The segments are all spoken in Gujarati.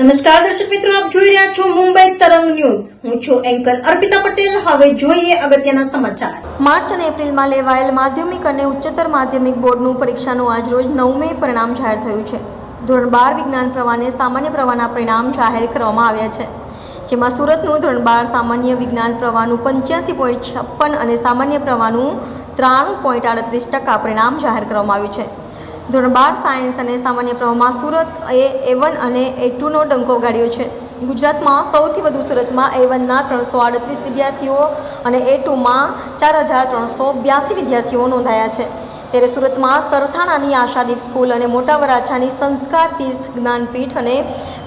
નમસ્કાર દર્શક મિત્રો, આપ જોઈ રહ્યા છો મુંબઈ તરંગ ન્યૂઝ. હું છું એન્કર અર્પિતા પટેલ. હવે જોઈએ અગત્યના સમાચાર. માર્ચ અને એપ્રિલમાં લેવાયેલ માધ્યમિક અને ઉચ્ચતર માધ્યમિક બોર્ડનું પરીક્ષાનું આજરોજ 9 મે પરિણામ જાહેર થયું છે. ધોરણ 12 વિજ્ઞાન પ્રવાહને સામાન્ય પ્રવાહના પરિણામ જાહેર કરવામાં આવ્યા છે, જેમાં સુરતનું ધોરણ 12 સામાન્ય વિજ્ઞાન પ્રવાહનું 85.56 અને સામાન્ય પ્રવાહનું 93.38% પરિણામ જાહેર કરવામાં આવ્યું છે. ધોરણ 12 સાયન્સ અને સામાન્ય પ્રવાહમાં સુરત A1 અને A2 નો ડંકો વગાડ્યો છે. ગુજરાતમાં સૌથી વધુ સુરતમાં A1ના 338 વિદ્યાર્થીઓ અને A2માં 4382 વિદ્યાર્થીઓ નોંધાયા છે. ત્યારે સુરતમાં સરથાણાની આશાદીપ સ્કૂલ અને મોટા વરાછાની સંસ્કાર તીર્થ જ્ઞાનપીઠ અને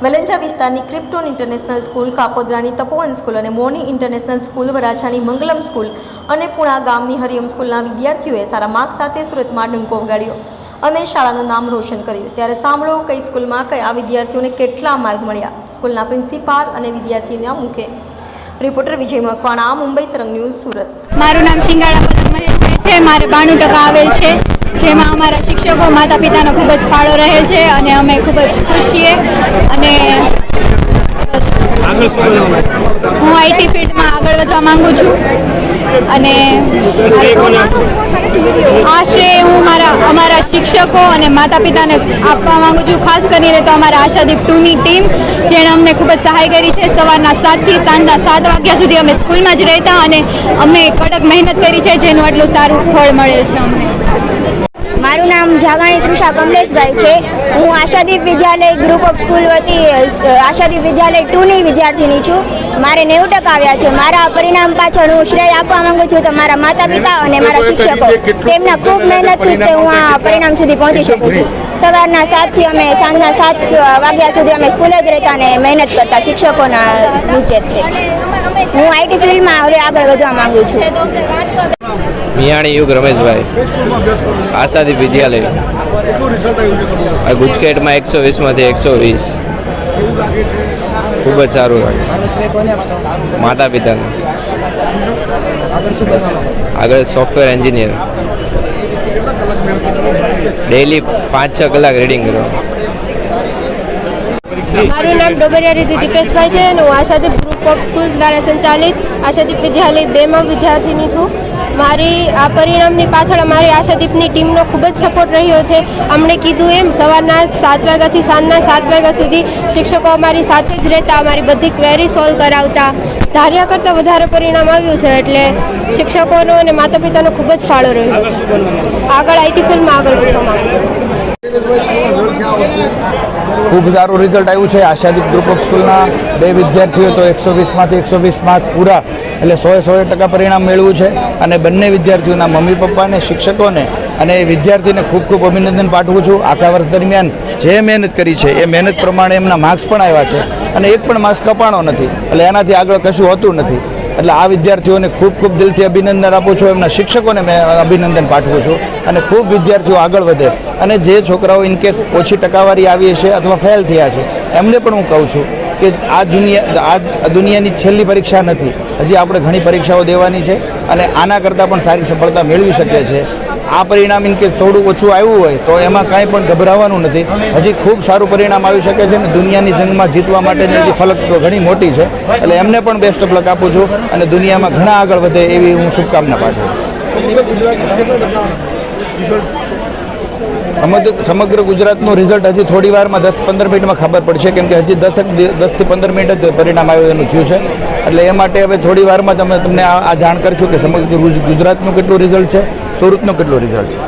વેલેન્જા વિસ્તારની ક્રિપ્ટોન ઇન્ટરનેશનલ સ્કૂલ, કાપોદ્રાની તપોવન સ્કૂલ અને Mouni international school, વરાછાની Mangalam school અને પુણા ગામની હરિયમ સ્કૂલના વિદ્યાર્થીઓએ સારા માર્ક્સ સાથે સુરતમાં ડંકો વગાડ્યો અને શાળાનું નામ રોશન કર્યું. ત્યારે સાંભળો કઈ સ્કૂલમાં કયા વિદ્યાર્થીઓને કેટલા માર્ક મળ્યા. સ્કૂલના પ્રિન્સિપાલ અને વિદ્યાર્થીઓના મુખે. રિપોર્ટર વિજય મકવાણા, મુંબઈ તરંગ ન્યૂઝ, સુરત. મારું નામ શિંગાળા પદક મહેશભાઈ છે. મારે 92% આવેલ છે, જેમાં અમારા શિક્ષકો, માતા પિતાનો ખૂબ જ ફાળો રહે છે અને અમે ખૂબ જ ખુશ છીએ. અને હું આઈટી ફિલ્ડમાં આગળ વધવા માંગુ છું અને આ શ્રેય હું અમારા શિક્ષકો અને માતા પિતાને આપવા માંગુ છું. ખાસ કરીને તો અમારા આશાદીપ 2ની ટીમ, જેણે અમને ખૂબ જ સહાય કરી છે. સવારના 7 થી સાંજના 7 વાગ્યા સુધી અમે સ્કૂલમાં જ રહેતા અને અમને કડક મહેનત કરી છે, જેનું આટલું સારું ફળ મળેલ છે અમને. મારું નામ જાગાણી તૃષા કમલેશભાઈ છે. હું આશાદીપ વિદ્યાલય ગ્રુપ ઓફ સ્કૂલ વતી આશાદીપ વિદ્યાલય 2ની વિદ્યાર્થીની છું. મારે 90% આવ્યા છે. મારા પરિણામ પાછળ હું શ્રેય આપવા માંગુ છું તો મારા માતા પિતા અને મારા શિક્ષકો, તેમના ખૂબ મહેનતથી તે હું આ પરિણામ સુધી પહોંચી શકું છું. સવારના 7 થી અમે સાંજના 7 વાગ્યા સુધી અમે સ્કૂલે જ રહેતા અને મહેનત કરતા શિક્ષકોના નીચેથી. હું આઈટી ફિલ્ડમાં હવે આગળ વધવા માંગુ છું. મિયાણી યુગ રમેશભાઈ, આશાદીપ વિદ્યાલય. ગુજકેટમાં 120માંથી 120. ખૂબ જ સારું લાગે. માતા પિતાને આગળ સોફ્ટવેર એન્જિનિયર. ડેઈલી 5-6 કલાક રીડિંગ કરવાનું. મારું નામ ડોબરિયા રીતિ દીપેશભાઈ છે અને હું આશાદીપ ગ્રુપ ઓફ સ્કૂલ દ્વારા સંચાલિત આશાદીપ વિદ્યાલય 2માં વિદ્યાર્થીની છું. મારી આ પરિણામની પાછળ અમારી આશાદીપની ટીમનો ખૂબ જ સપોર્ટ રહ્યો છે. અમને કીધું એમ સવારના 7 વાગ્યાથી સાંજના 7 વાગ્યા સુધી શિક્ષકો અમારી સાથે જ રહેતા, અમારી બધી ક્વેરી સોલ્વ કરાવતા. ધાર્યા કરતાં વધારે પરિણામ આવ્યું છે, એટલે શિક્ષકોનો અને માતા પિતાનો ખૂબ જ ફાળો રહ્યો છે. આગળ આઈટી ફિલ્ડમાં આગળ વધવા માંગુ છું. ખૂબ સારું રિઝલ્ટ આવ્યું છે. આશાદીપ ગ્રુપ ઓફ સ્કૂલના 2 વિદ્યાર્થીઓ તો 120માંથી 120 માર્ક્સ પૂરા, એટલે 100% પરિણામ મેળવ્યું છે. અને બંને વિદ્યાર્થીઓના મમ્મી પપ્પાને, શિક્ષકોને અને વિદ્યાર્થીને ખૂબ ખૂબ અભિનંદન પાઠવું છું. આખા વર્ષ દરમિયાન જે મહેનત કરી છે એ મહેનત પ્રમાણે એમના માર્ક્સ પણ આવ્યા છે અને એક પણ માર્ક્સ કપાણો નથી, એટલે એનાથી આગળ કશું હોતું નથી. એટલે આ વિદ્યાર્થીઓને ખૂબ ખૂબ દિલથી અભિનંદન આપું છું. એમના શિક્ષકોને મેં અભિનંદન પાઠવું છું અને ખૂબ વિદ્યાર્થીઓ આગળ વધે. અને જે છોકરાઓ ઇનકેસ ઓછી ટકાવારી આવી છે અથવા ફેલ થયા છે, એમને પણ હું કહું છું કે આ દુનિયાની છેલ્લી પરીક્ષા નથી. હજી આપણે ઘણી પરીક્ષાઓ દેવાની છે અને આના કરતાં પણ સારી સફળતા મેળવી શકીએ છીએ. આ પરિણામ ઇનકેસ થોડું ઓછું આવ્યું હોય તો એમાં કાંઈ પણ ગભરાવાનું નથી. હજી ખૂબ સારું પરિણામ આવી શકે છે અને દુનિયાની જંગમાં જીતવા માટેની હજી ફલક તો ઘણી મોટી છે. એટલે એમને પણ બેસ્ટ ઓફ લક આપું છું અને દુનિયામાં ઘણા આગળ વધે એવી હું શુભકામના પાઠવું છું. સમગ્ર ગુજરાતનું રિઝલ્ટ હજી થોડી વારમાં 10-15 મિનિટમાં ખબર પડશે, કેમ કે હજી 10 થી 15 મિનિટ જ પરિણામ આવેલું થયું છે. એટલે એ માટે હવે થોડી વારમાં તમને આ જાણ કરીશું કે સમગ્ર ગુજરાતનું કેટલું રિઝલ્ટ છે, સુરતનું કેટલું રિઝલ્ટ છે.